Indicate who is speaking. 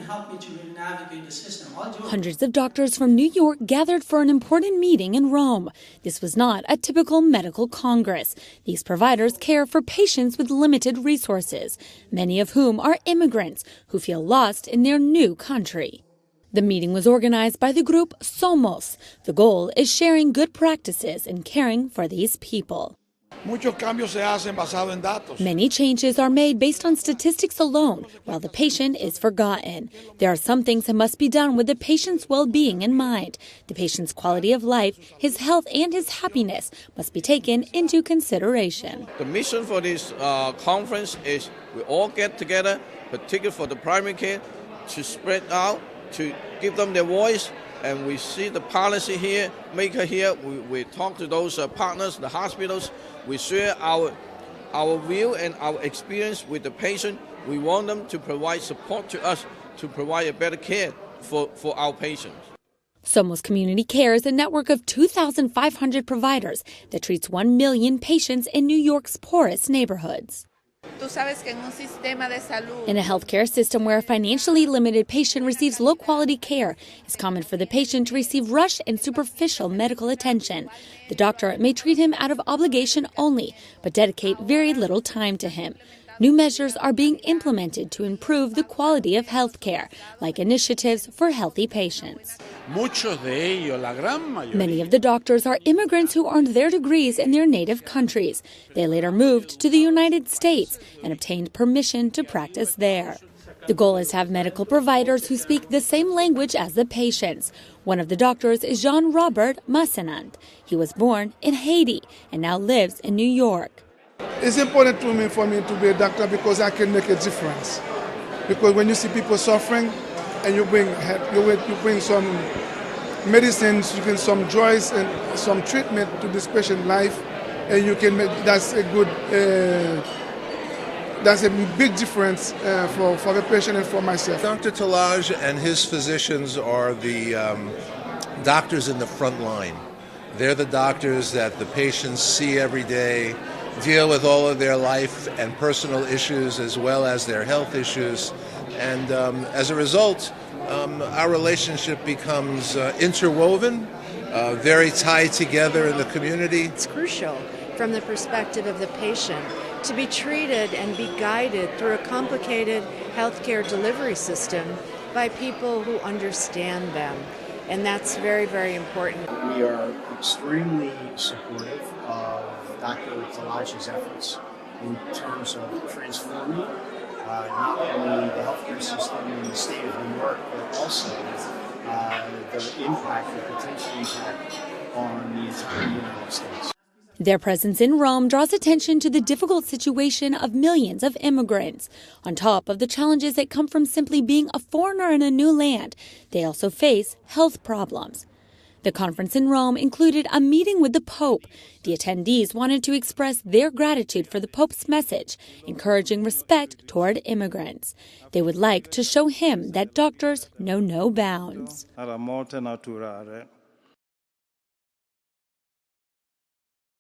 Speaker 1: help me to really navigate the system. I'll do it.
Speaker 2: Hundreds of doctors from New York gathered for an important meeting in Rome. This was not a typical medical congress. These providers care for patients with limited resources, many of whom are immigrants who feel lost in their new country. The meeting was organized by the group Somos. The goal is sharing good practices in caring for these people. Many changes are made based on statistics alone, while the patient is forgotten. There are some things that must be done with the patient's well-being in mind. The patient's quality of life, his health, and his happiness must be taken into consideration.
Speaker 3: The mission for this conference is we all get together, particularly for the primary care, to spread out, to give them their voice, and we see the policy here, maker here. We talk to those partners, the hospitals. We share our view and our experience with the patient. We want them to provide support to us to provide a better care for our patients.
Speaker 2: Somos Community Care is a network of 2,500 providers that treats 1 million patients in New York's poorest neighborhoods. In a healthcare system where a financially limited patient receives low-quality care, it's common for the patient to receive rushed and superficial medical attention. The doctor may treat him out of obligation only, but dedicate very little time to him. New measures are being implemented to improve the quality of health care, like initiatives for healthy patients. Many of the doctors are immigrants who earned their degrees in their native countries. They later moved to the United States and obtained permission to practice there. The goal is to have medical providers who speak the same language as the patients. One of the doctors is Jean-Robert Massenant. He was born in Haiti and now lives in New York.
Speaker 4: It's important for me to be a doctor because I can make a difference. Because when you see people suffering and you bring some medicines, you bring some joys and some treatment to this patient's life, and you can make that's a big difference for the patient and for myself.
Speaker 5: Dr. Talaj and his physicians are the doctors in the front line. They're the doctors that the patients see every day, deal with all of their life and personal issues as well as their health issues. And as a result, our relationship becomes interwoven, very tied together in the community.
Speaker 6: It's crucial from the perspective of the patient to be treated and be guided through a complicated healthcare delivery system by people who understand them. And that's very, very important.
Speaker 7: We are extremely supportive of Dr. Talaj's efforts in terms of transforming not only the healthcare system in the state of New York, but also the potential impact on the entire United States.
Speaker 2: Their presence in Rome draws attention to the difficult situation of millions of immigrants. On top of the challenges that come from simply being a foreigner in a new land, they also face health problems. The conference in Rome included a meeting with the Pope. The attendees wanted to express their gratitude for the Pope's message, encouraging respect toward immigrants. They would like to show him that doctors know no bounds.